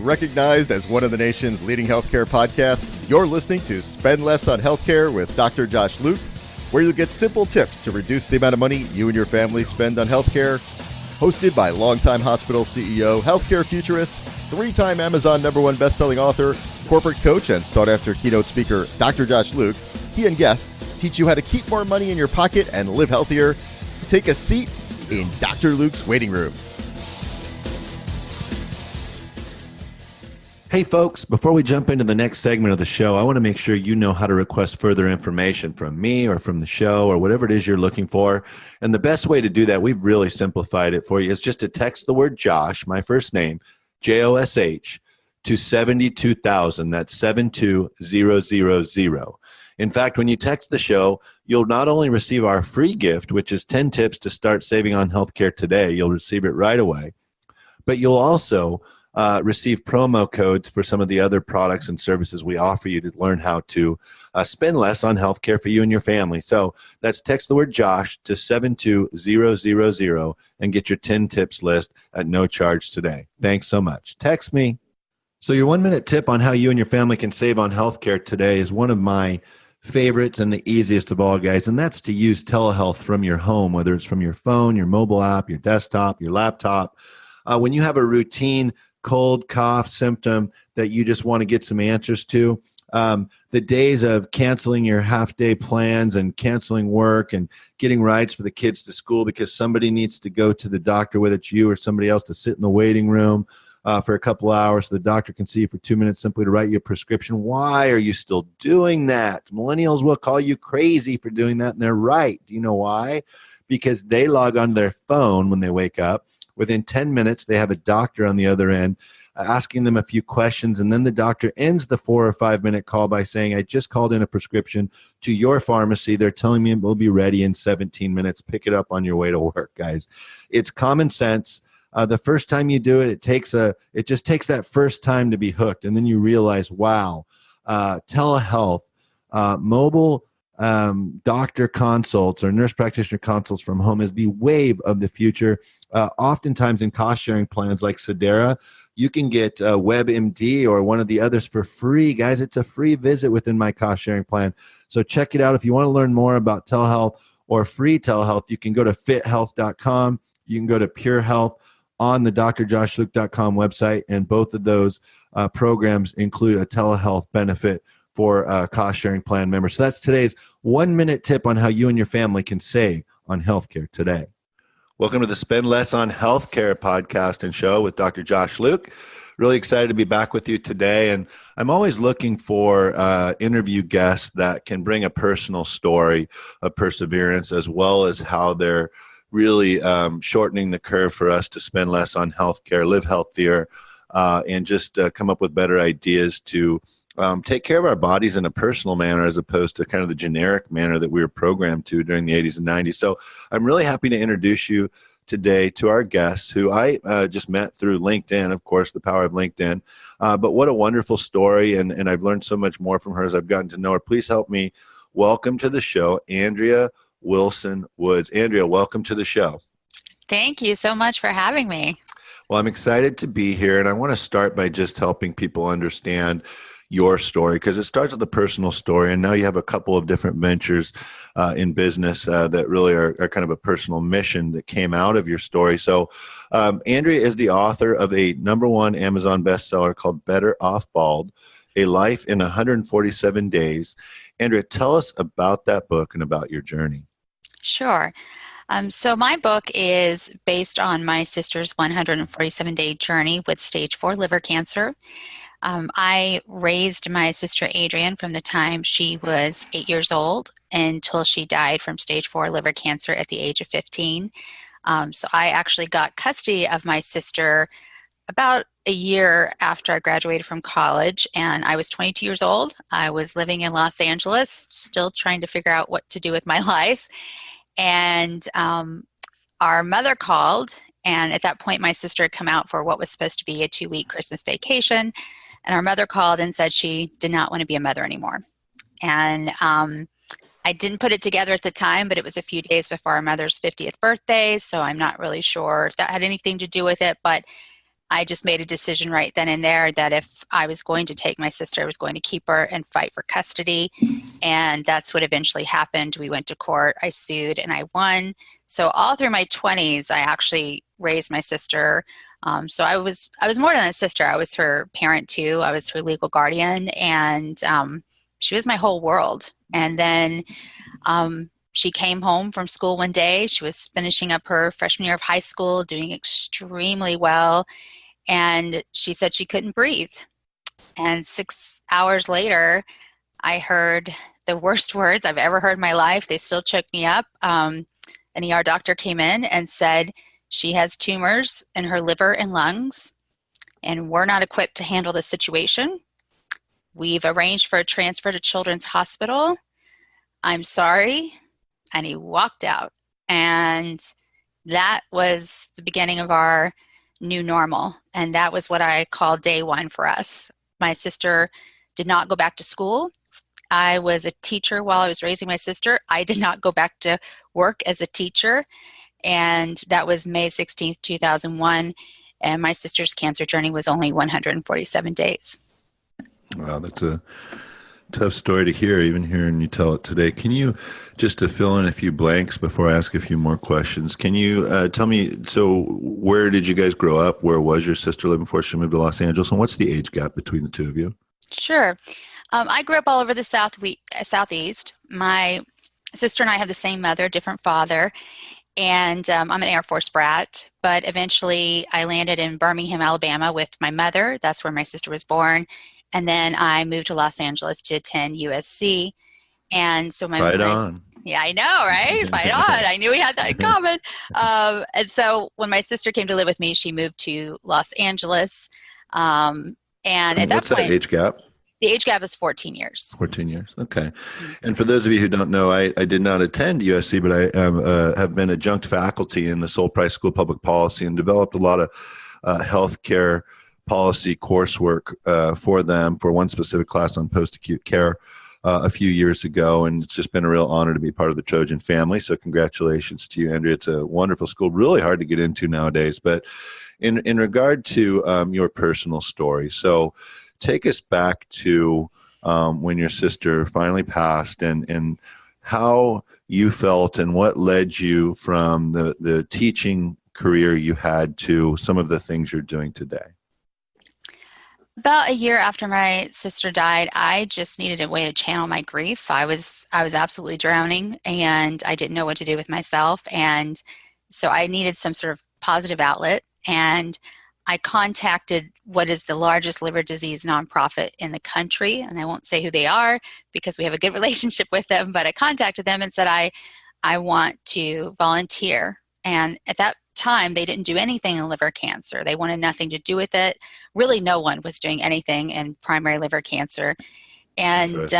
recognized as one of the nation's leading healthcare podcasts, you're listening to Spend Less on Healthcare with Dr. Josh Luke, where you'll get simple tips to reduce the amount of money you and your family spend on healthcare. Hosted by longtime hospital CEO, healthcare futurist, three-time Amazon #1 best-selling author, corporate coach, and sought-after keynote speaker, Dr. Josh Luke, he and guests teach you how to keep more money in your pocket and live healthier. Take a seat in Dr. Luke's waiting room. Hey folks, before we jump into the next segment of the show, I want to make sure you know how to request further information from me or from the show or whatever it is you're looking for. And the best way to do that, we've really simplified it for you, is just to text the word Josh, my first name, Josh, to 72,000. That's 72000. In fact, when you text the show, you'll not only receive our free gift, which is 10 tips to start saving on healthcare today. You'll receive it right away. But you'll also receive promo codes for some of the other products and services we offer you to learn how to spend less on healthcare for you and your family. So that's text the word Josh to 72000 and get your 10 tips list at no charge today. Thanks so much. Text me. So your 1-minute tip on how you and your family can save on healthcare today is one of my favorites and the easiest of all, guys, and that's to use telehealth from your home, whether it's from your phone, your mobile app, your desktop, your laptop. When you have a routine cold, cough symptom that you just want to get some answers to, the days of canceling your half-day plans and canceling work and getting rides for the kids to school because somebody needs to go to the doctor, whether it's you or somebody else, to sit in the waiting room for a couple hours so the doctor can see you for 2 minutes simply to write you a prescription. Why are you still doing that? Millennials will call you crazy for doing that, and they're right. Do you know why? Because they log on their phone when they wake up. Within 10 minutes, they have a doctor on the other end asking them a few questions, and then the doctor ends the 4 or 5 minute call by saying, I just called in a prescription to your pharmacy. They're telling me it will be ready in 17 minutes. Pick it up on your way to work, guys. It's common sense. The first time you do it, it just takes that first time to be hooked, and then you realize, wow, telehealth, mobile doctor consults or nurse practitioner consults from home is the wave of the future. Oftentimes in cost-sharing plans like Sedera, you can get WebMD or one of the others for free. Guys, it's a free visit within my cost-sharing plan. So check it out. If you want to learn more about telehealth or free telehealth, you can go to fithealth.com. You can go to Pure Health on the drjoshluke.com website, and both of those programs include a telehealth benefit for cost-sharing plan members. So that's today's 1-minute tip on how you and your family can save on healthcare today. Welcome to the Spend Less on Healthcare podcast and show with Dr. Josh Luke. Really excited to be back with you today. And I'm always looking for interview guests that can bring a personal story of perseverance, as well as how they're really shortening the curve for us to spend less on healthcare, live healthier, and just come up with better ideas to take care of our bodies in a personal manner as opposed to kind of the generic manner that we were programmed to during the 80s and 90s. So I'm really happy to introduce you today to our guest, who I just met through LinkedIn, of course, the power of LinkedIn. But what a wonderful story, and I've learned so much more from her as I've gotten to know her. Please help me welcome to the show, Andrea Wilson Woods. Andrea, welcome to the show. Thank you so much for having me. Well, I'm excited to be here, and I want to start by just helping people understand your story, because it starts with a personal story, and now you have a couple of different ventures in business that really are kind of a personal mission that came out of your story. So Andrea is the author of a #1 Amazon bestseller called Better Off Bald, A Life in 147 Days. Andrea, tell us about that book and about your journey. Sure. So my book is based on my sister's 147-day journey with stage 4 liver cancer. I raised my sister Adrienne from the time she was 8 years old until she died from stage 4 liver cancer at the age of 15. So I actually got custody of my sister about a year after I graduated from college, and I was 22 years old. I was living in Los Angeles, still trying to figure out what to do with my life. And our mother called, and at that point my sister had come out for what was supposed to be a 2-week Christmas vacation. And our mother called and said she did not want to be a mother anymore. And I didn't put it together at the time, but it was a few days before our mother's 50th birthday, so I'm not really sure if that had anything to do with it. But I just made a decision right then and there that if I was going to take my sister, I was going to keep her and fight for custody. And that's what eventually happened. We went to court, I sued, and I won. So all through my 20s, I actually raised my sister. So I was more than a sister. I was her parent too. I was her legal guardian, and she was my whole world. And then she came home from school one day. She was finishing up her freshman year of high school, doing extremely well. And she said she couldn't breathe. And 6 hours later, I heard the worst words I've ever heard in my life. They still choke me up. An ER doctor came in and said she has tumors in her liver and lungs, and we're not equipped to handle the situation. We've arranged for a transfer to Children's Hospital. I'm sorry. And he walked out. And that was the beginning of our new normal. And that was what I call day one for us. My sister did not go back to school. I was a teacher while I was raising my sister. I did not go back to work as a teacher. And that was May 16th, 2001. And my sister's cancer journey was only 147 days. Wow, that's a tough story to hear, even hearing you tell it today. Can you, just to fill in a few blanks before I ask a few more questions, can you tell me, so where did you guys grow up? Where was your sister living before she moved to Los Angeles? And what's the age gap between the two of you? Sure. I grew up all over the Southeast. My sister and I have the same mother, different father. And I'm an Air Force brat, but eventually I landed in Birmingham, Alabama with my mother. That's where my sister was born. And then I moved to Los Angeles to attend USC. And so yeah, I know, right? Fight on. I knew we had that in common. And so when my sister came to live with me, she moved to Los Angeles. And at that what's point, that age gap? the age gap is 14 years. 14 years. Okay. And for those of you who don't know, I did not attend USC, but I have been adjunct faculty in the Soul Price School of Public Policy and developed a lot of healthcare policy coursework for them for one specific class on post-acute care a few years ago. And it's just been a real honor to be part of the Trojan family. So congratulations to you, Andrea. It's a wonderful school, really hard to get into nowadays. But in regard to your personal story, so take us back to when your sister finally passed and how you felt and what led you from the teaching career you had to some of the things you're doing today. About a year after my sister died, I just needed a way to channel my grief. I was absolutely drowning, and I didn't know what to do with myself. And so I needed some sort of positive outlet. And I contacted what is the largest liver disease nonprofit in the country. And I won't say who they are because we have a good relationship with them, but I contacted them and said, I want to volunteer. And at that time, they didn't do anything in liver cancer. They wanted nothing to do with it. Really, no one was doing anything in primary liver cancer. And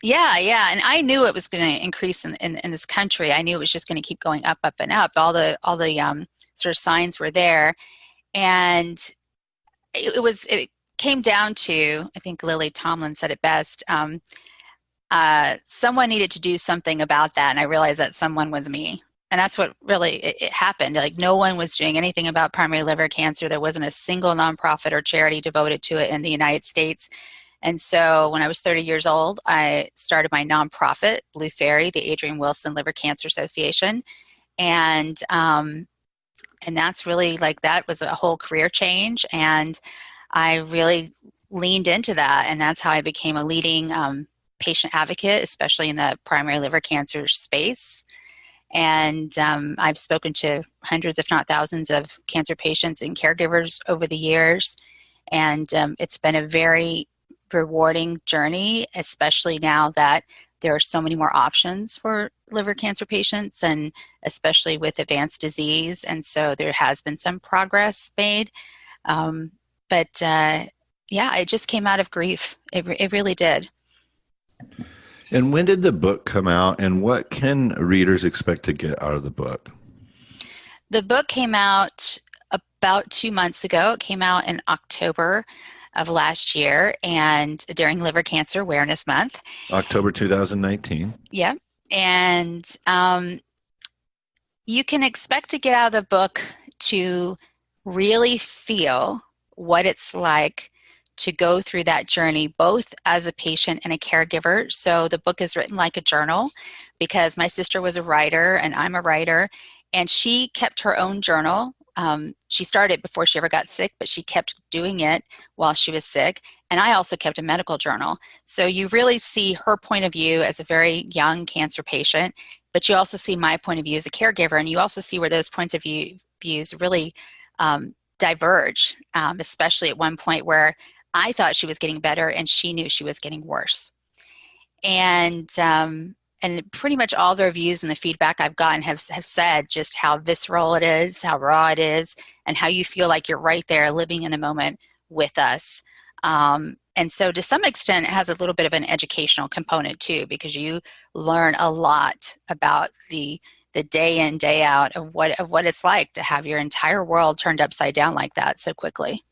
yeah. And I knew it was going to increase in this country. I knew it was just going to keep going up and up. All the sort of signs were there. And it came down to, I think Lily Tomlin said it best, someone needed to do something about that. And I realized that someone was me. And that's what really it happened. Like, no one was doing anything about primary liver cancer. There wasn't a single nonprofit or charity devoted to it in the United States. And so when I was 30 years old, I started my nonprofit, Blue Fairy, the Andrea Wilson Liver Cancer Association. And that's really, like, that was a whole career change. And I really leaned into that. And that's how I became a leading patient advocate, especially in the primary liver cancer space. And I've spoken to hundreds, if not thousands, of cancer patients and caregivers over the years. And it's been a very rewarding journey, especially now that there are so many more options for liver cancer patients, and especially with advanced disease. And so there has been some progress made. But it just came out of grief. It really did. And when did the book come out, and what can readers expect to get out of the book? The book came out about 2 months ago. It came out in October of last year, and during Liver Cancer Awareness Month. October 2019. Yeah. And you can expect to get out of the book to really feel what it's like to go through that journey, both as a patient and a caregiver. So the book is written like a journal because my sister was a writer and I'm a writer, and she kept her own journal. She started before she ever got sick, but she kept doing it while she was sick. And I also kept a medical journal. So you really see her point of view as a very young cancer patient, but you also see my point of view as a caregiver, and you also see where those points of views really diverge, especially at one point where I thought she was getting better and she knew she was getting worse. And pretty much all the reviews and the feedback I've gotten have said just how visceral it is, how raw it is, and how you feel like you're right there living in the moment with us. And so to some extent, it has a little bit of an educational component too, because you learn a lot about the day in, day out of what it's like to have your entire world turned upside down like that so quickly.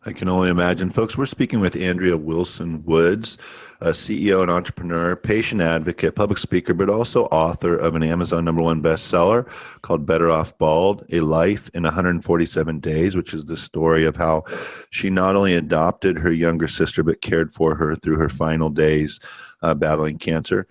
I can only imagine. Folks, we're speaking with Andrea Wilson Woods, a CEO and entrepreneur, patient advocate, public speaker, but also author of an Amazon #1 bestseller called Better Off Bald, A Life in 147 Days, which is the story of how she not only adopted her younger sister, but cared for her through her final days battling cancer.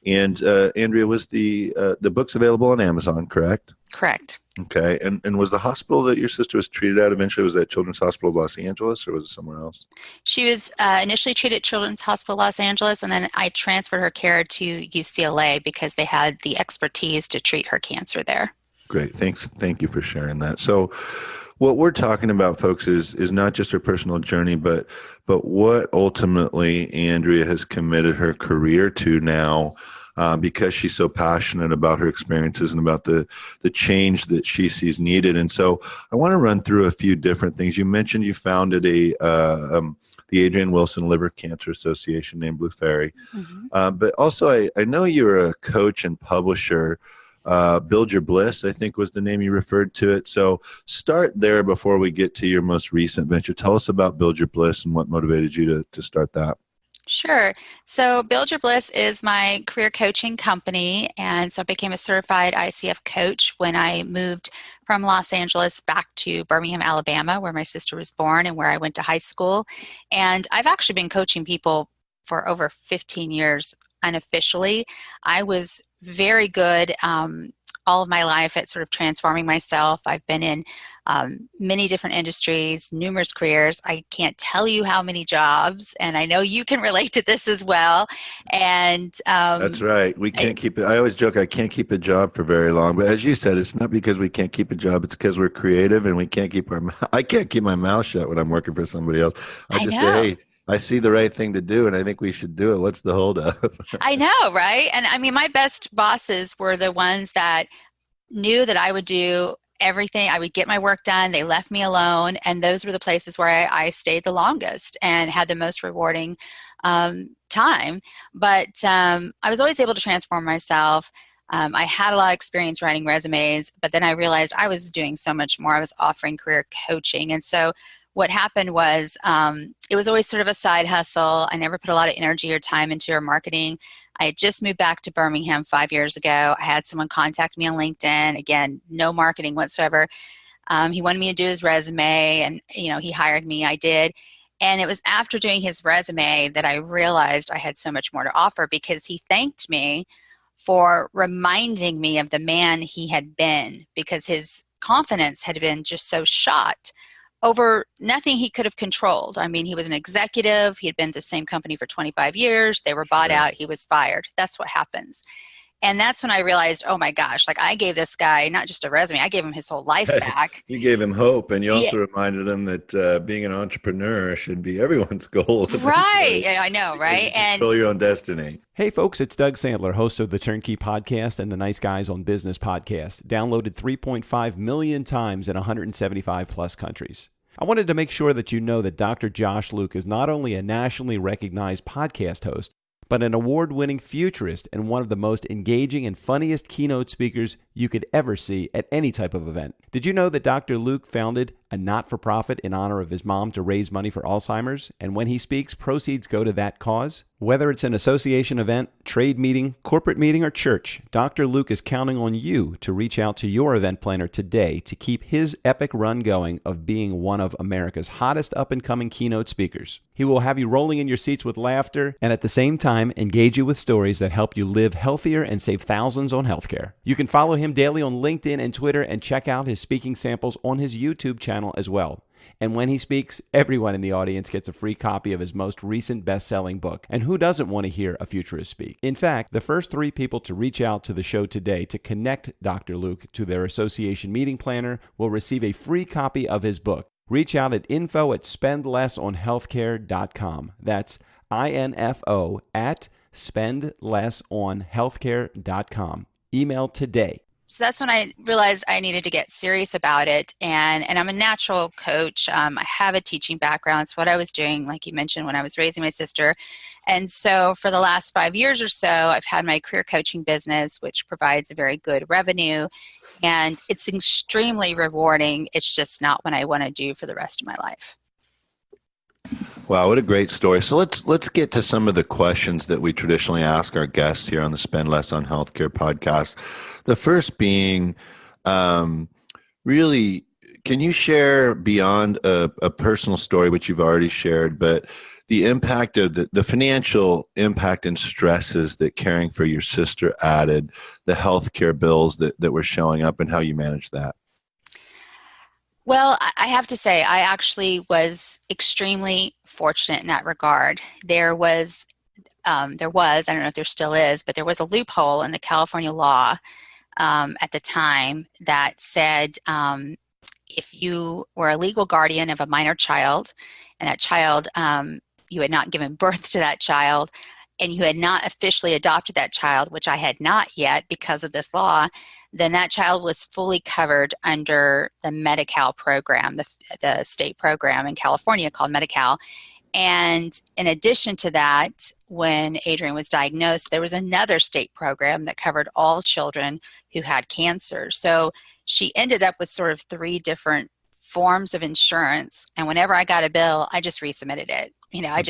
And Andrea, was the book's available on Amazon, correct? Correct. Okay. And was the hospital that your sister was treated at eventually, was that Children's Hospital of Los Angeles, or was it somewhere else? She was initially treated at Children's Hospital Los Angeles, and then I transferred her care to UCLA because they had the expertise to treat her cancer there. Great. Thanks. Thank you for sharing that. So what we're talking about, folks, is not just her personal journey, but what ultimately Andrea has committed her career to now, because she's so passionate about her experiences and about the change that she sees needed. And so I want to run through a few different things. You mentioned you founded the Andrea Wilson Liver Cancer Association named Blue Fairy. Mm-hmm. But also I know you're a coach and publisher. Build Your Bliss, I think, was the name you referred to it. So start there before we get to your most recent venture. Tell us about Build Your Bliss and what motivated you to start that. Sure. So Build Your Bliss is my career coaching company. And so I became a certified ICF coach when I moved from Los Angeles back to Birmingham, Alabama, where my sister was born and where I went to high school. And I've actually been coaching people for over 15 years unofficially. I was very good all of my life at sort of transforming myself. I've been in many different industries, numerous careers. I can't tell you how many jobs, and I know you can relate to this as well. And that's right. We can't keep it. I always joke I can't keep a job for very long, but as you said, it's not because we can't keep a job. It's because we're creative and we can't keep I can't keep my mouth shut when I'm working for somebody else. I just say, hey, I see the right thing to do, and I think we should do it. What's the holdup? I know, right? And I mean, my best bosses were the ones that knew that I would do everything. I would get my work done. They left me alone. And those were the places where I stayed the longest and had the most rewarding time. But I was always able to transform myself. I had a lot of experience writing resumes, but then I realized I was doing so much more. I was offering career coaching. And so what happened was it was always sort of a side hustle. I never put a lot of energy or time into our marketing. I had just moved back to Birmingham 5 years ago. I had someone contact me on LinkedIn. Again, no marketing whatsoever. He wanted me to do his resume, and he hired me. I did. And it was after doing his resume that I realized I had so much more to offer, because he thanked me for reminding me of the man he had been, because his confidence had been just so shot over nothing he could have controlled. I mean, he was an executive. He had been at the same company for 25 years. They were bought out. He was fired. That's what happens. And that's when I realized, oh my gosh, like I gave this guy not just a resume, I gave him his whole life back. You gave him hope, and you also reminded him that being an entrepreneur should be everyone's goal. Right. I know, right? And control your own destiny. Hey folks, it's Doug Sandler, host of the Turnkey Podcast and the Nice Guys on Business podcast, downloaded 3.5 million times in 175 plus countries. I wanted to make sure that you know that Dr. Josh Luke is not only a nationally recognized podcast host, but an award-winning futurist and one of the most engaging and funniest keynote speakers you could ever see at any type of event. Did you know that Dr. Luke founded a not-for-profit in honor of his mom to raise money for Alzheimer's? And when he speaks, proceeds go to that cause? Whether it's an association event, trade meeting, corporate meeting, or church, Dr. Luke is counting on you to reach out to your event planner today to keep his epic run going of being one of America's hottest up-and-coming keynote speakers. He will have you rolling in your seats with laughter and at the same time engage you with stories that help you live healthier and save thousands on healthcare. You can follow him daily on LinkedIn and Twitter and check out his speaking samples on his YouTube channel as well. And when he speaks, everyone in the audience gets a free copy of his most recent best-selling book. And who doesn't want to hear a futurist speak? In fact, the first 3 people to reach out to the show today to connect Dr. Luke to their association meeting planner will receive a free copy of his book. Reach out at info@spendlessonhealthcare.com. That's info@spendlessonhealthcare.com. Email today. So that's when I realized I needed to get serious about it. And I'm a natural coach. I have a teaching background. It's what I was doing, like you mentioned, when I was raising my sister. And so for the last 5 years or so, I've had my career coaching business, which provides a very good revenue. And it's extremely rewarding. It's just not what I want to do for the rest of my life. Wow, what a great story. So let's get to some of the questions that we traditionally ask our guests here on the Spend Less on Healthcare podcast. The first being, really, can you share beyond a personal story, which you've already shared, but the impact of the financial impact and stresses that caring for your sister added, the healthcare bills that were showing up, and how you managed that? Well, I have to say, I actually was extremely fortunate in that regard. There was, I don't know if there still is, but there was a loophole in the California law at the time that said if you were a legal guardian of a minor child, and that child, you had not given birth to that child, and you had not officially adopted that child, which I had not yet because of this law, then that child was fully covered under the Medi-Cal program, the state program in California called Medi-Cal. And in addition to that, when Adrian was diagnosed, there was another state program that covered all children who had cancer. So she ended up with sort of 3 different forms of insurance. And whenever I got a bill, I just resubmitted it. I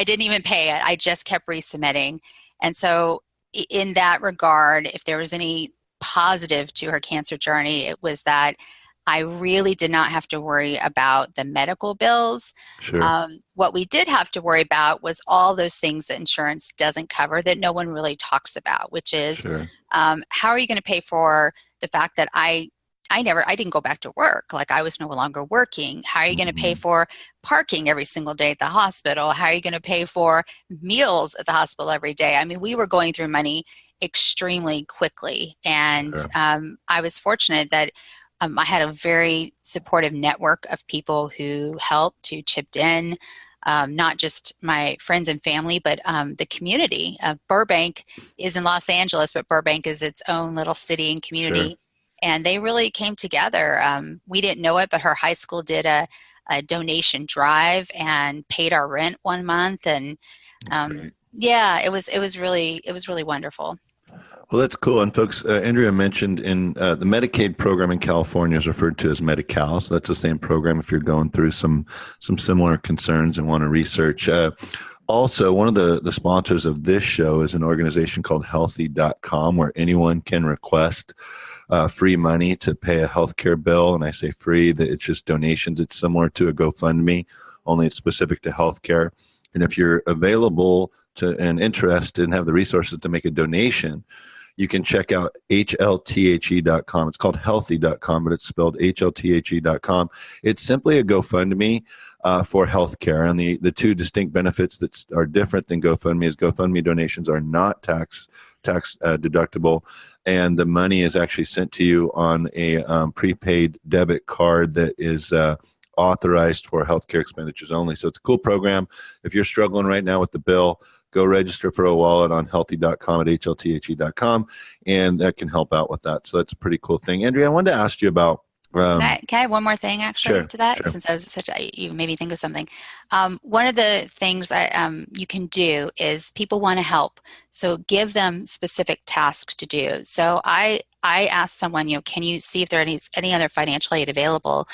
didn't even pay it. I just kept resubmitting. And so in that regard, if there was any positive to her cancer journey, it was that I really did not have to worry about the medical bills. Sure. What we did have to worry about was all those things that insurance doesn't cover that no one really talks about, which is Sure. How are you going to pay for the fact that I didn't go back to work, like I was no longer working? How are you going to pay for parking every single day at the hospital? How are you going to pay for meals at the hospital every day? I mean, we were going through money extremely quickly. And Sure. I was fortunate that I had a very supportive network of people who helped, who chipped in, not just my friends and family, but the community. Burbank is in Los Angeles, but Burbank is its own little city and community. Sure. And they really came together. We didn't know it, but her high school did a donation drive and paid our rent one month. And yeah, it was really wonderful. Well, that's cool. And folks, Andrea mentioned in the Medicaid program in California is referred to as Medi-Cal. So that's the same program if you're going through some similar concerns and want to research. Also, one of the sponsors of this show is an organization called Healthy.com, where anyone can request free money to pay a healthcare bill. And I say free, that it's just donations. It's similar to a GoFundMe, only it's specific to healthcare. And if you're available to and interested and have the resources to make a donation, you can check out HLTHE.com. It's called Healthy.com, but it's spelled HLTHE.com. It's simply a GoFundMe for healthcare. And the 2 distinct benefits that are different than GoFundMe is GoFundMe donations are not tax deductible, and the money is actually sent to you on a prepaid debit card that is authorized for healthcare expenditures only. So it's a cool program. If you're struggling right now with the bill, go register for a wallet on healthy.com at HLTHE.com, and that can help out with that. So that's a pretty cool thing. Andrea, I wanted to ask you about Can I add one more thing actually Sure, to that? sure. Since I was you made me think of something. One of the things you can do is people want to help, so give them specific tasks to do. So I asked someone, can you see if there is any other financial aid available?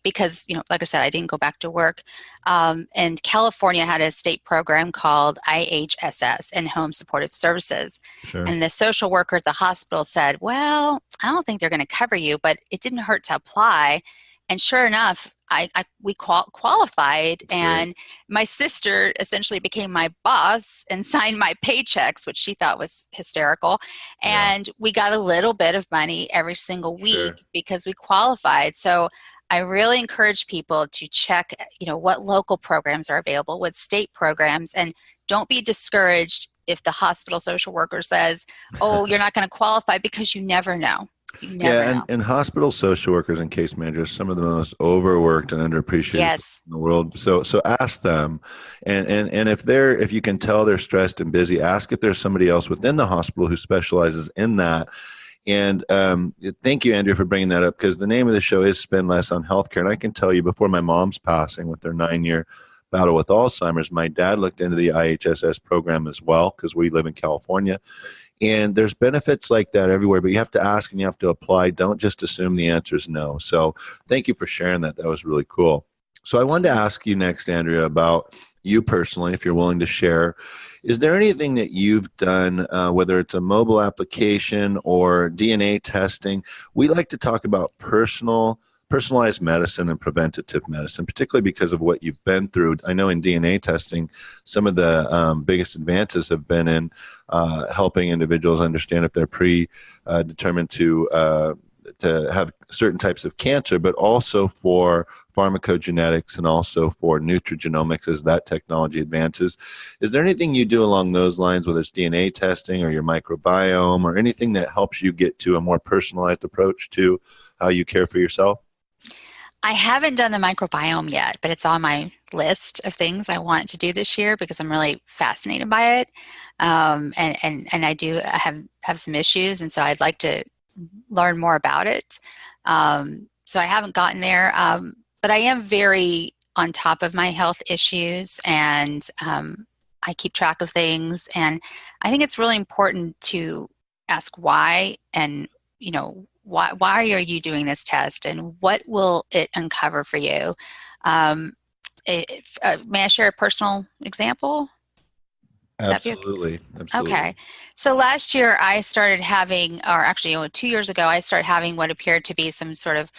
Because like I said, I didn't go back to work. And California had a state program called IHSS, and Home Supportive Services. Sure. And the social worker at the hospital said, well, I don't think they're going to cover you, but it didn't hurt to apply. And sure enough, we qualified, and my sister essentially became my boss and signed my paychecks, which she thought was hysterical. And we got a little bit of money every single week because we qualified. So I really encourage people to check, what local programs are available, what state programs, and don't be discouraged if the hospital social worker says, oh, you're not going to qualify, because you never know. You never know. And hospital social workers and case managers, some of the most overworked and underappreciated in the world. So ask them, and if you can tell they're stressed and busy, ask if there's somebody else within the hospital who specializes in that. And thank you, Andrea, for bringing that up, because the name of the show is Spend Less on Healthcare. And I can tell you, before my mom's passing with their 9-year battle with Alzheimer's, my dad looked into the IHSS program as well, because we live in California. And there's benefits like that everywhere, but you have to ask and you have to apply. Don't just assume the answer is no. So thank you for sharing that. That was really cool. So I wanted to ask you next, Andrea, about you personally, if you're willing to share. Is there anything that you've done, whether it's a mobile application or DNA testing? We like to talk about personalized medicine and preventative medicine, particularly because of what you've been through. I know in DNA testing, some of the biggest advances have been in helping individuals understand if they're predetermined to have certain types of cancer, but also for pharmacogenetics and also for nutrigenomics as that technology advances. Is there anything you do along those lines, whether it's DNA testing or your microbiome or anything that helps you get to a more personalized approach to how you care for yourself? I haven't done the microbiome yet, but it's on my list of things I want to do this year because I'm really fascinated by it. And I do have some issues, and so I'd like to learn more about it. So I haven't gotten there, but I am very on top of my health issues, and I keep track of things. And I think it's really important to ask why, and why are you doing this test, and what will it uncover for you? May I share a personal example? Absolutely. Okay. So last year I started having, or actually 2 years ago, I started having what appeared to be some sort of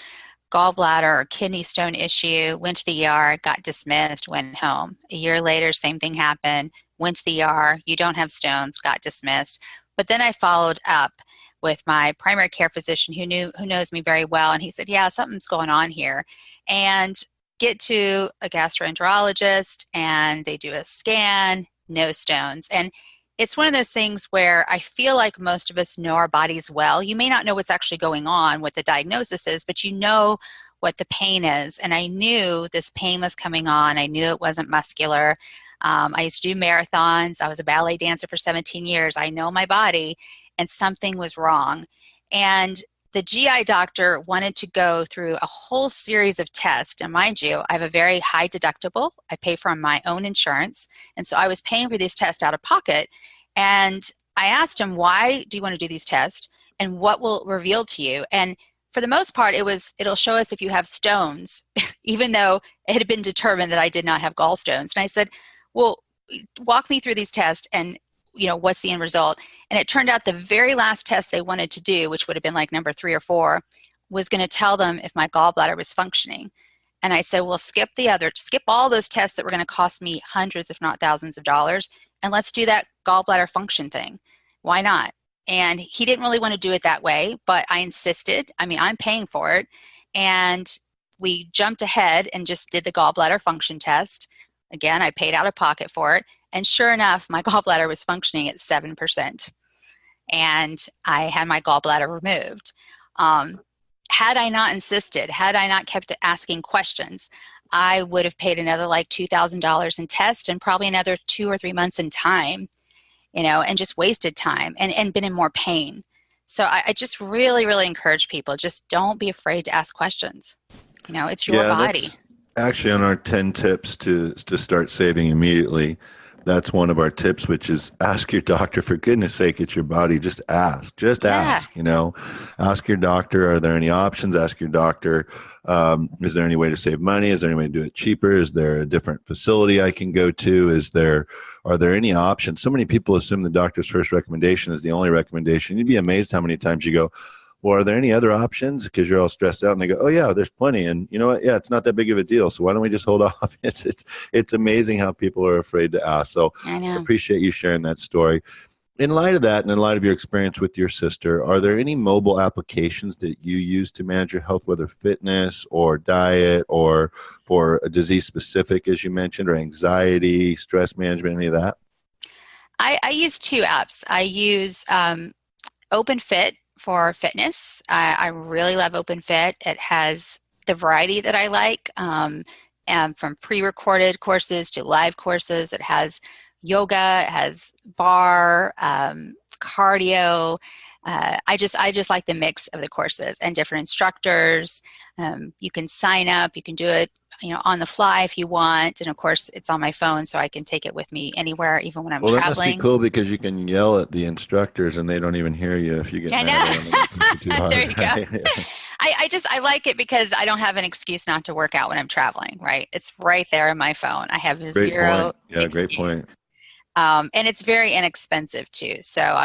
gallbladder or kidney stone issue. Went to the ER, got dismissed, went home. A year later, same thing happened. Went to the ER, you don't have stones, got dismissed. But then I followed up with my primary care physician who knows me very well, and he said, yeah, something's going on here. And get to a gastroenterologist, and they do a scan, no stones. And it's one of those things where I feel like most of us know our bodies well. You may not know what's actually going on, what the diagnosis is, but you know what the pain is. And I knew this pain was coming on. I knew it wasn't muscular. I used to do marathons. I was a ballet dancer for 17 years. I know my body, and something was wrong. And the GI doctor wanted to go through a whole series of tests. And mind you, I have a very high deductible. I pay from my own insurance. And so I was paying for these tests out of pocket. And I asked him, why do you want to do these tests? And what will reveal to you? And for the most part, it'll show us if you have stones, even though it had been determined that I did not have gallstones. And I said, well, walk me through these tests and what's the end result? And it turned out the very last test they wanted to do, which would have been like number 3 or 4, was going to tell them if my gallbladder was functioning. And I said, well, skip all those tests that were going to cost me hundreds, if not thousands of dollars, and let's do that gallbladder function thing. Why not? And he didn't really want to do it that way, but I insisted. I mean, I'm paying for it. And we jumped ahead and just did the gallbladder function test. Again, I paid out of pocket for it. And sure enough, my gallbladder was functioning at 7%. And I had my gallbladder removed. Had I not insisted, had I not kept asking questions, I would have paid another like $2,000 in tests and probably another 2 or 3 months in time, and just wasted time and been in more pain. So I just really, really encourage people, just don't be afraid to ask questions. It's your body. That's actually on our 10 tips to start saving immediately. That's one of our tips, which is ask your doctor. For goodness sake, it's your body. Just ask. Ask, ask your doctor, are there any options? Ask your doctor, is there any way to save money? Is there any way to do it cheaper? Is there a different facility I can go to? Are there any options? So many people assume the doctor's first recommendation is the only recommendation. You'd be amazed how many times you go, well, are there any other options? Because you're all stressed out, and they go, oh yeah, there's plenty. And you know what? Yeah, it's not that big of a deal. So why don't we just hold off? It's amazing how people are afraid to ask. So I appreciate you sharing that story. In light of that, and in light of your experience with your sister, are there any mobile applications that you use to manage your health, whether fitness or diet or for a disease specific, as you mentioned, or anxiety, stress management, any of that? I use 2 apps. I use OpenFit for fitness. I really love OpenFit. It has the variety that I like, and from pre-recorded courses to live courses. It has yoga, it has bar, cardio. I just like the mix of the courses and different instructors. You can sign up, you can do it on the fly if you want. And of course, it's on my phone, so I can take it with me anywhere, even when I'm traveling. Well, that must be cool because you can yell at the instructors and they don't even hear you if you get mad at them. There you go. I like it because I don't have an excuse not to work out when I'm traveling, right? It's right there in my phone. I have zero excuse. Great point. And it's very inexpensive too. So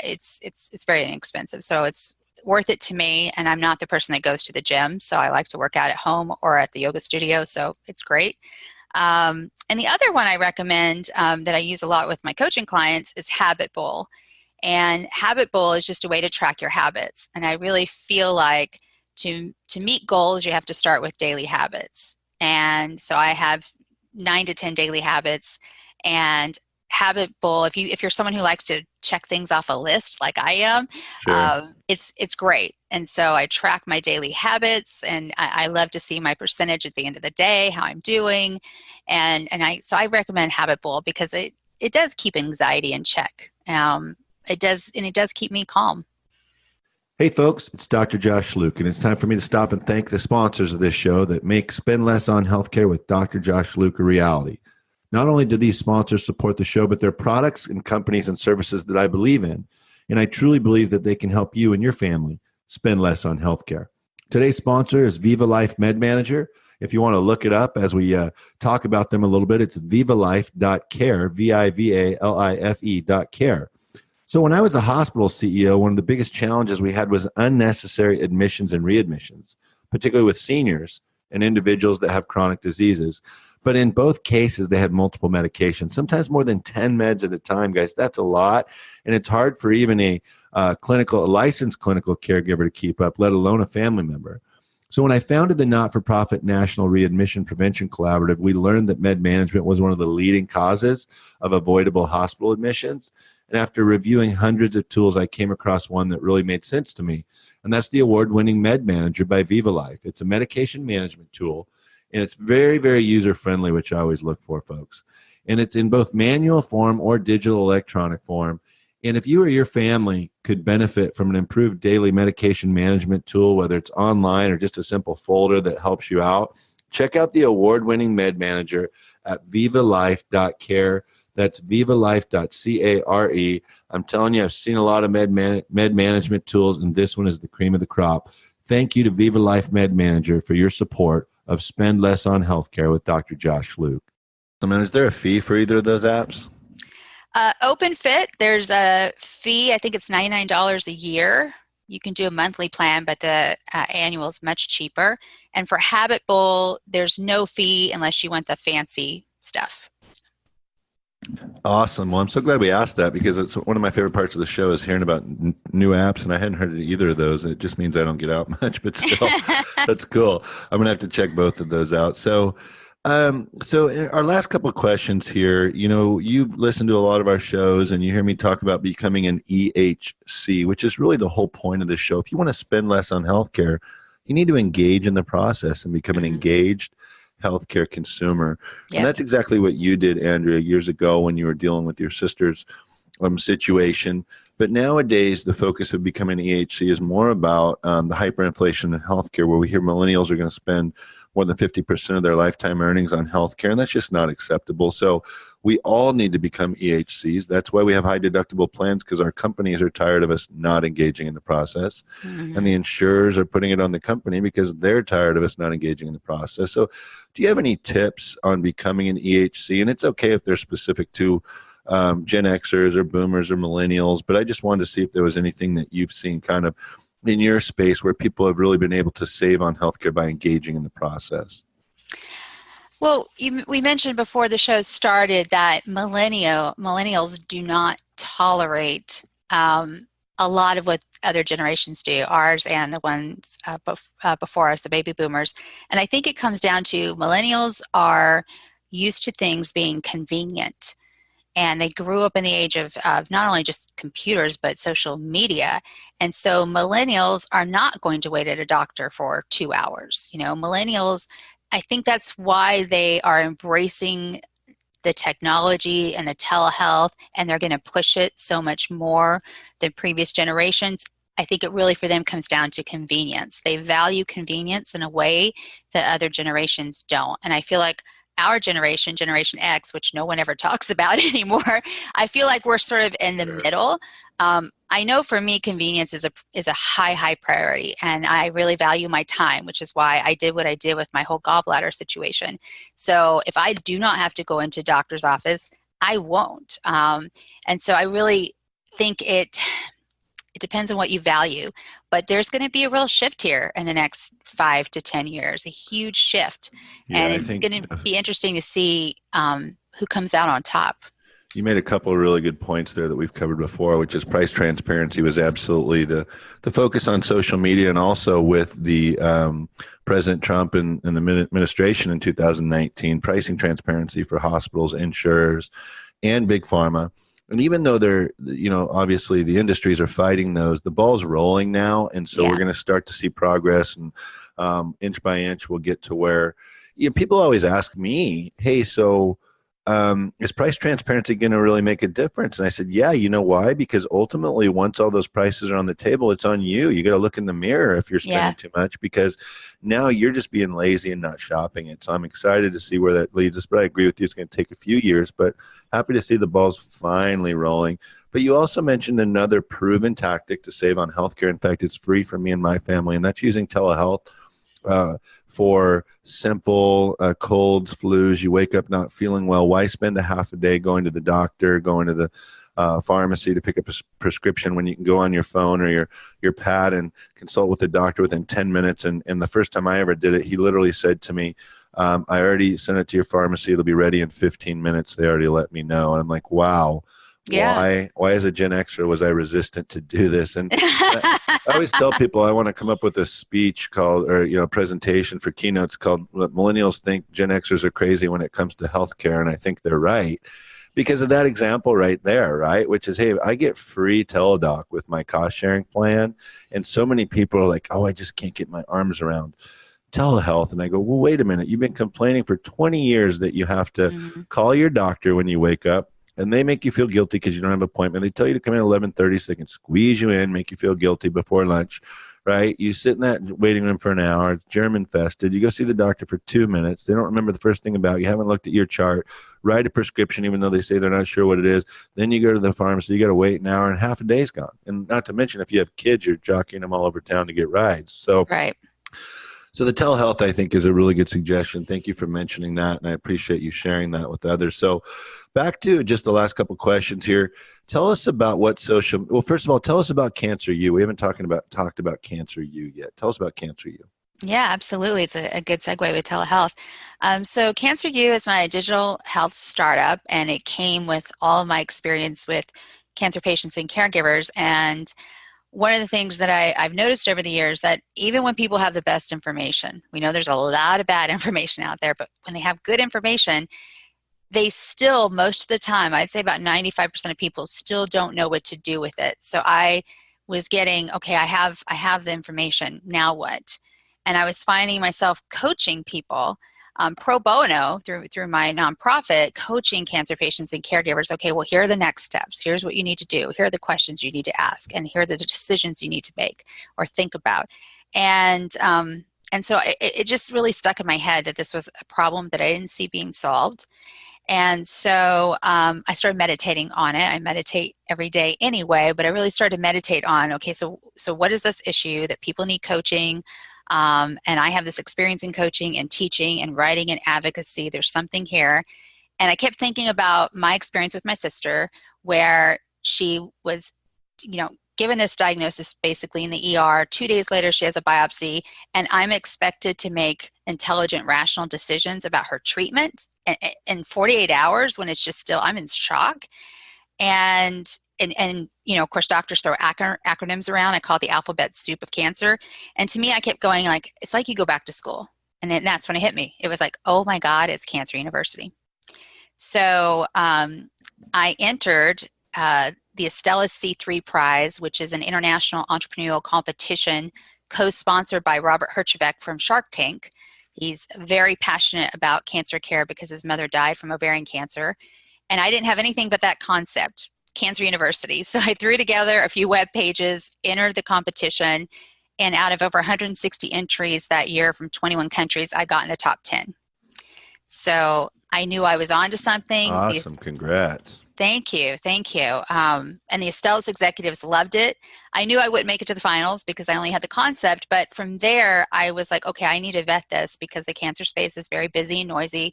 it's very inexpensive. So it's worth it to me, and I'm not the person that goes to the gym, so I like to work out at home or at the yoga studio, so it's great. And the other one I recommend that I use a lot with my coaching clients is Habit Bowl. And Habit Bowl is just a way to track your habits. And I really feel like to meet goals, you have to start with daily habits. And so I have 9 to 10 daily habits, and Habit Bowl, if you're someone who likes to check things off a list like I am, sure. It's great. And so I track my daily habits, and I love to see my percentage at the end of the day, how I'm doing, and I recommend Habit Bowl because it does keep anxiety in check. It does keep me calm. Hey folks, it's Dr. Josh Luke, and it's time for me to stop and thank the sponsors of this show that make Spend Less on Healthcare with Dr. Josh Luke a reality. Not only do these sponsors support the show, but they're products and companies and services that I believe in. And I truly believe that they can help you and your family spend less on healthcare. Today's sponsor is Viva Life Med Manager. If you want to look it up as we talk about them a little bit, it's vivalife.care, VIVALIFE.care. So when I was a hospital CEO, one of the biggest challenges we had was unnecessary admissions and readmissions, particularly with seniors and individuals that have chronic diseases. But in both cases, they had multiple medications, sometimes more than 10 meds at a time, guys. That's a lot. And it's hard for even a licensed clinical caregiver to keep up, let alone a family member. So when I founded the not-for-profit National Readmission Prevention Collaborative, we learned that med management was one of the leading causes of avoidable hospital admissions. And after reviewing hundreds of tools, I came across one that really made sense to me. And that's the award-winning Med Manager by Viva Life. It's a medication management tool. And it's very, very user-friendly, which I always look for, folks. And it's in both manual form or digital electronic form. And if you or your family could benefit from an improved daily medication management tool, whether it's online or just a simple folder that helps you out, check out the award-winning Med Manager at vivalife.care. That's vivalife.care. I'm telling you, I've seen a lot of med management tools, and this one is the cream of the crop. Thank you to Viva Life Med Manager for your support of Spend Less on Healthcare with Dr. Josh Luke. I mean, is there a fee for either of those apps? OpenFit, there's a fee. I think it's $99 a year. You can do a monthly plan, but the annual is much cheaper. And for Habit Bowl, there's no fee unless you want the fancy stuff. Awesome. Well, I'm so glad we asked that because it's one of my favorite parts of the show is hearing about new apps, and I hadn't heard of either of those. It just means I don't get out much, but still, that's cool. I'm going to have to check both of those out. So our last couple of questions here, you've listened to a lot of our shows and you hear me talk about becoming an EHC, which is really the whole point of this show. If you want to spend less on healthcare, you need to engage in the process and become an engaged healthcare consumer. Yep. And that's exactly what you did, Andrea, years ago when you were dealing with your sister's situation. But nowadays, the focus of becoming EHC is more about the hyperinflation in healthcare, where we hear millennials are going to spend more than 50% of their lifetime earnings on healthcare, and that's just not acceptable. So we all need to become EHCs. That's why we have high deductible plans, because our companies are tired of us not engaging in the process. Mm-hmm. And the insurers are putting it on the company because they're tired of us not engaging in the process. So do you have any tips on becoming an EHC? And it's okay if they're specific to Gen Xers or boomers or millennials, but I just wanted to see if there was anything that you've seen kind of in your space where people have really been able to save on healthcare by engaging in the process. Well, we mentioned before the show started that millennials do not tolerate a lot of what other generations do, ours and the ones before us, the baby boomers. And I think it comes down to millennials are used to things being convenient. And they grew up in the age of not only just computers, but social media. And so millennials are not going to wait at a doctor for 2 hours. Millennials, I think that's why they are embracing the technology and the telehealth, and they're going to push it so much more than previous generations. I think it really for them comes down to convenience. They value convenience in a way that other generations don't. And I feel like our generation, Generation X, which no one ever talks about anymore, I feel like we're sort of in the middle. I know for me, convenience is a high priority, and I really value my time, which is why I did what I did with my whole gallbladder situation. So if I do not have to go into a doctor's office, I won't. And so I really think it depends on what you value, but there's going to be a real shift here in the next 5 to 10 years, a huge shift. Yeah, and it's going to be interesting to see who comes out on top. You made a couple of really good points there that we've covered before, which is price transparency was absolutely the focus on social media, and also with the President Trump and the administration in 2019, pricing transparency for hospitals, insurers, and big pharma. And even though they're, obviously the industries are fighting those, the ball's rolling now. And so we're going to start to see progress, and inch by inch we'll get to where people always ask me, hey, so is price transparency going to really make a difference? And I said, yeah, you know why? Because ultimately, once all those prices are on the table, it's on you. You got to look in the mirror if you're spending too much, because now you're just being lazy and not shopping it. So I'm excited to see where that leads us. But I agree with you, it's going to take a few years, but happy to see the ball's finally rolling. But you also mentioned another proven tactic to save on healthcare. In fact, it's free for me and my family, and that's using telehealth. For simple colds, flus, you wake up not feeling well. Why spend a half a day going to the doctor, going to the pharmacy to pick up a prescription when you can go on your phone or your pad and consult with the doctor within 10 minutes? And the first time I ever did it, he literally said to me, I already sent it to your pharmacy. It'll be ready in 15 minutes. They already let me know. And I'm like, wow. Yeah. Why as a Gen Xer was I resistant to do this? And I always tell people I want to come up with a speech called, or presentation for keynotes called "Millennials Think Gen Xers Are Crazy When It Comes to Healthcare," and I think they're right because of that example right there, right? Which is, hey, I get free teledoc with my cost sharing plan, and so many people are like, oh, I just can't get my arms around telehealth. And I go, well, wait a minute, you've been complaining for 20 years that you have to call your doctor when you wake up. And they make you feel guilty because you don't have an appointment. They tell you to come in at 11:30 so they can squeeze you in, make you feel guilty before lunch, right? You sit in that waiting room for an hour. It's germ infested. You go see the doctor for 2 minutes. They don't remember the first thing about you. Haven't looked at your chart. Write a prescription even though they say they're not sure what it is. Then you go to the pharmacy. You got to wait an hour, and half a day's gone. And not to mention, if you have kids, you're jockeying them all over town to get rides. So right. So the telehealth, I think, is a really good suggestion. Thank you for mentioning that, and I appreciate you sharing that with others. So back to just the last couple questions here. Tell us about what social – well, first of all, tell us about Cancer U. We haven't talked about Cancer U yet. Tell us about Cancer U. Yeah, absolutely. It's a good segue with telehealth. So Cancer U is my digital health startup, and it came with all of my experience with cancer patients and caregivers. And one of the things that I've noticed over the years that even when people have the best information, we know there's a lot of bad information out there, but when they have good information, they still, most of the time, I'd say about 95% of people still don't know what to do with it. So I was getting, okay, I have the information, now what? And I was finding myself coaching people pro bono through my nonprofit, coaching cancer patients and caregivers. Okay, well, here are the next steps. Here's what you need to do. Here are the questions you need to ask, and here are the decisions you need to make or think about. And so it just really stuck in my head that this was a problem that I didn't see being solved. And so I started meditating on it. I meditate every day anyway, but I really started to meditate on, okay, so what is this issue that people need coaching? And I have this experience in coaching and teaching and writing and advocacy. There's something here. And I kept thinking about my experience with my sister, where she was, given this diagnosis basically in the ER. 2 days later, she has a biopsy, and I'm expected to make intelligent, rational decisions about her treatment in 48 hours when it's just still, I'm in shock. And of course, doctors throw acronyms around. I call it the alphabet soup of cancer. And to me, I kept going like, it's like you go back to school. And then that's when it hit me. It was like, oh my God, it's Cancer University. So I entered the Estella C3 Prize, which is an international entrepreneurial competition co-sponsored by Robert Herjavec from Shark Tank. He's very passionate about cancer care because his mother died from ovarian cancer. And I didn't have anything but that concept, Cancer University. So I threw together a few web pages, entered the competition, and out of over 160 entries that year from 21 countries, I got in the top 10. So I knew I was onto something. Awesome. Congrats. Thank you. And the Estella's executives loved it. I knew I wouldn't make it to the finals because I only had the concept. But from there, I was like, okay, I need to vet this because the cancer space is very busy and noisy.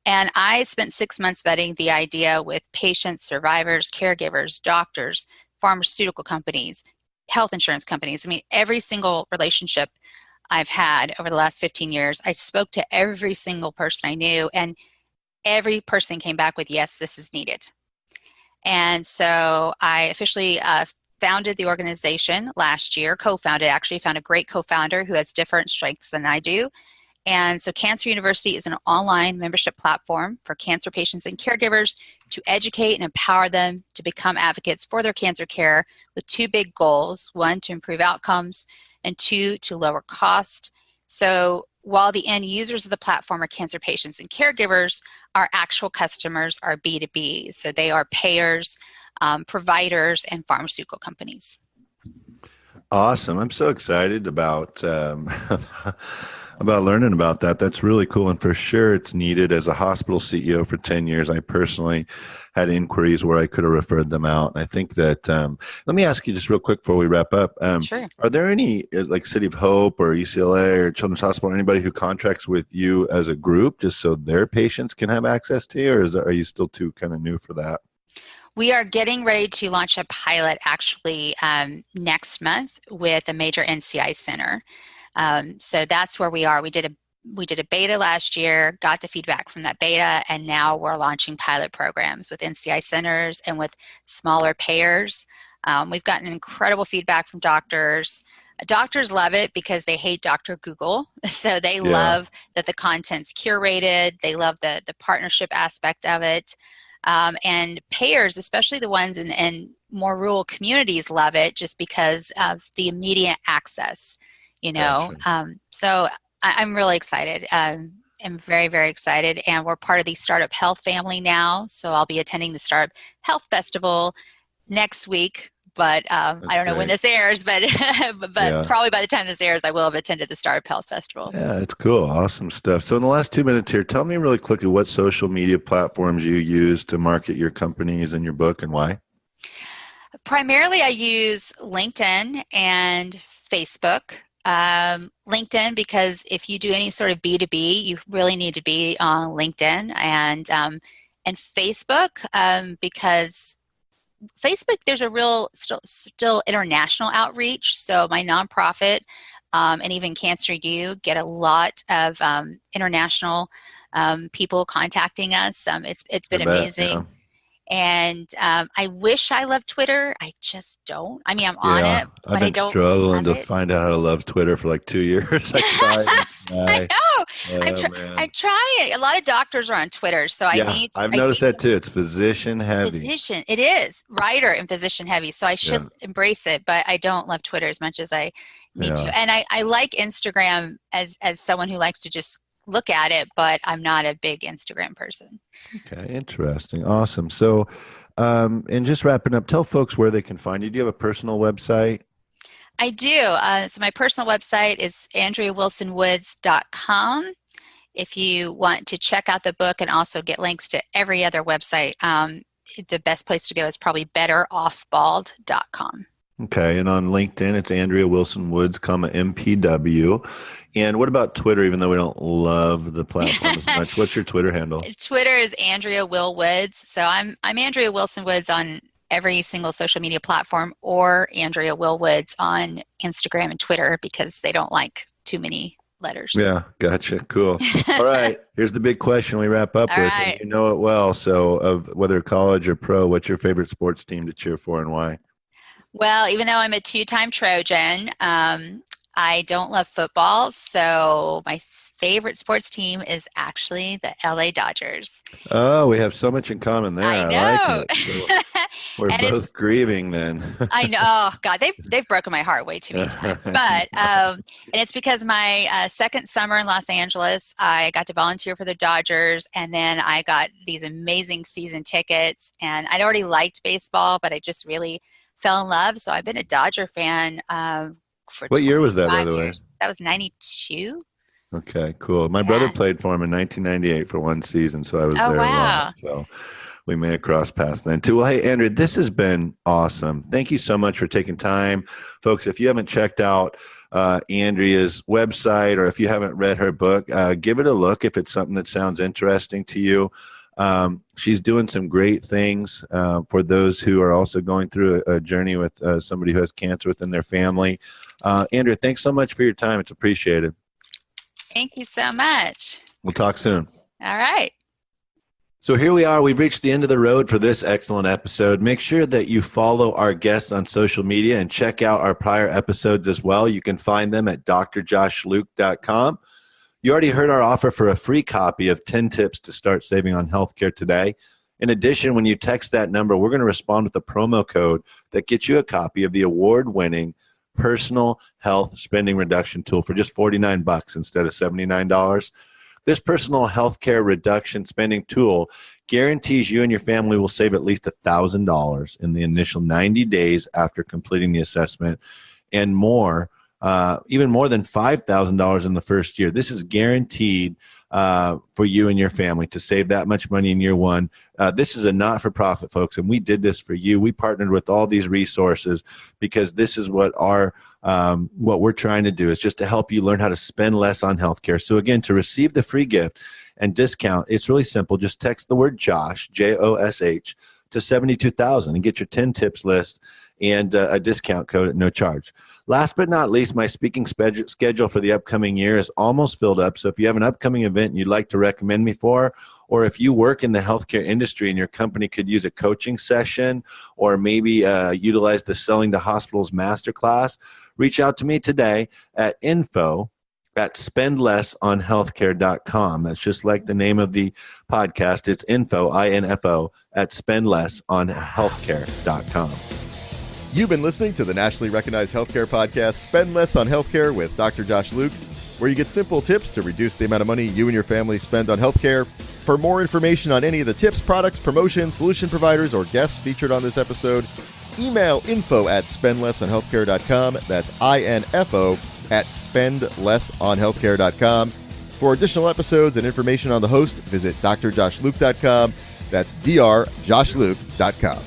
And I spent 6 months vetting the idea with patients, survivors, caregivers, doctors, pharmaceutical companies, health insurance companies. I mean, every single relationship I've had over the last 15 years, I spoke to every single person I knew, and every person came back with, yes, this is needed. And so I officially founded the organization last year, found a great co-founder who has different strengths than I do. And so Cancer University is an online membership platform for cancer patients and caregivers to educate and empower them to become advocates for their cancer care with two big goals: one, to improve outcomes, and two, to lower cost. So while the end users of the platform are cancer patients and caregivers, our actual customers are B2B. So they are payers, providers, and pharmaceutical companies. Awesome. I'm so excited about learning about that. That's really cool. And for sure, it's needed. As a hospital CEO for 10 years, I personally had inquiries where I could have referred them out. And I think that, let me ask you just real quick before we wrap up. Sure. Are there any, like City of Hope or UCLA or Children's Hospital, or anybody who contracts with you as a group just so their patients can have access to you? Or are you still too kind of new for that? We are getting ready to launch a pilot actually next month with a major NCI center. So that's where we are. We did a beta last year, got the feedback from that beta, and now we're launching pilot programs with NCI centers and with smaller payers. We've gotten incredible feedback from doctors. Doctors love it because they hate Dr. Google. So they love that the content's curated. They love the partnership aspect of it. And payers, especially the ones in more rural communities, love it just because of the immediate access. Gotcha. So I'm really excited. I'm very, very excited. And we're part of the Startup Health family now. So I'll be attending the Startup Health Festival next week. But I don't know when this airs, but probably by the time this airs, I will have attended the Startup Health Festival. Yeah, it's cool. Awesome stuff. So in the last 2 minutes here, tell me really quickly what social media platforms you use to market your companies and your book and why. Primarily, I use LinkedIn and Facebook. LinkedIn, because if you do any sort of B2B, you really need to be on LinkedIn, and Facebook, because Facebook, there's a real still international outreach. So my nonprofit and even Cancer U get a lot of international people contacting us. It's been amazing. Yeah. And I wish I loved Twitter. I just don't. I mean, I'm on it, but I don't. I've been struggling to find out how to love Twitter for like 2 years. I know. I'm trying. A lot of doctors are on Twitter, so I've noticed that too. It's physician heavy. It is writer and physician heavy. So I should embrace it, but I don't love Twitter as much as I need to. And I like Instagram as someone who likes to just look at it, but I'm not a big Instagram person. Okay, interesting. Awesome. So, and just wrapping up, tell folks where they can find you. Do you have a personal website? I do. So my personal website is AndreaWilsonWoods.com. If you want to check out the book and also get links to every other website, the best place to go is probably betteroffbald.com. Okay, and on LinkedIn, it's Andrea Wilson Woods, MPW. And what about Twitter, even though we don't love the platform as much? What's your Twitter handle? Twitter is Andrea Will Woods. So I'm Andrea Wilson Woods on every single social media platform, or Andrea Will Woods on Instagram and Twitter, because they don't like too many letters. Yeah, gotcha. Cool. All right. Here's the big question we wrap up with. Right. And you know it well. So of whether college or pro, what's your favorite sports team to cheer for and why? Well, even though I'm a 2-time Trojan, I don't love football, so my favorite sports team is actually the LA Dodgers. Oh, we have so much in common there. I know. I like it. So we're both grieving then. I know. Oh, God, they've broken my heart way too many times. But and it's because my second summer in Los Angeles, I got to volunteer for the Dodgers, and then I got these amazing season tickets. And I'd already liked baseball, but I just really fell in love. So I've been a Dodger fan for What year was that, by the way? That was 92. Okay, cool. My brother played for him in 1998 for one season, so I was there a lot. So we may have crossed paths then too. Well, hey, Andrew, this has been awesome. Thank you so much for taking time. Folks, if you haven't checked out Andrea's website, or if you haven't read her book, give it a look if it's something that sounds interesting to you. She's doing some great things for those who are also going through a journey with somebody who has cancer within their family. Andrea, thanks so much for your time. It's appreciated. Thank you so much. We'll talk soon. All right. So here we are. We've reached the end of the road for this excellent episode. Make sure that you follow our guests on social media and check out our prior episodes as well. You can find them at drjoshluke.com. You already heard our offer for a free copy of 10 tips to start saving on healthcare today. In addition, when you text that number, we're going to respond with a promo code that gets you a copy of the award-winning personal health spending reduction tool for just $49 instead of $79. This personal healthcare reduction spending tool guarantees you and your family will save at least $1,000 in the initial 90 days after completing the assessment, and more, even more than $5,000 in the first year. This is guaranteed for you and your family to save that much money in year one. This is a not-for-profit, folks, and we did this for you. We partnered with all these resources because this is what what we're trying to do, is just to help you learn how to spend less on healthcare. So again, to receive the free gift and discount, it's really simple. Just text the word Josh, Josh, to 72,000 and get your 10 tips list and a discount code at no charge. Last but not least, my speaking schedule for the upcoming year is almost filled up. So if you have an upcoming event you'd like to recommend me for, or if you work in the healthcare industry and your company could use a coaching session, or maybe utilize the Selling to Hospitals Masterclass, reach out to me today at info@spendlessonhealthcare.com. That's just like the name of the podcast. It's info, I-N-F-O, @spendlessonhealthcare.com. You've been listening to the nationally recognized healthcare podcast, Spend Less on Healthcare with Dr. Josh Luke, where you get simple tips to reduce the amount of money you and your family spend on healthcare. For more information on any of the tips, products, promotions, solution providers, or guests featured on this episode, email info@spendlessonhealthcare.com. That's INFO @spendlessonhealthcare.com. For additional episodes and information on the host, visit drjoshluke.com. That's drjoshluke.com.